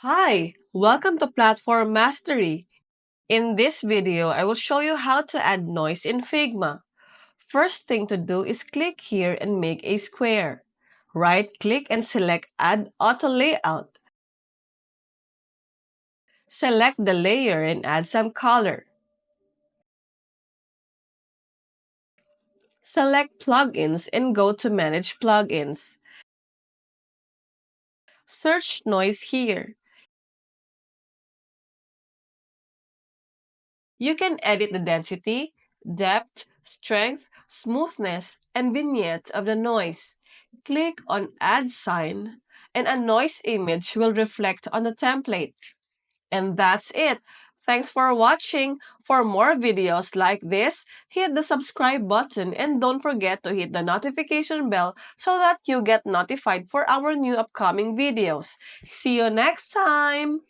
Hi, welcome to Platform Mastery. In this video, I will show you how to add noise in Figma. First thing to do is click here and make a square. Right-click and select Add Auto Layout. Select the layer and add some color. Select Plugins and go to Manage Plugins. Search Noise here. You can edit the density, depth, strength, smoothness, and vignette of the noise. Click on Add Sign, and a noise image will reflect on the template. And that's it. Thanks for watching. For more videos like this, hit the subscribe button and don't forget to hit the notification bell so that you get notified for our new upcoming videos. See you next time!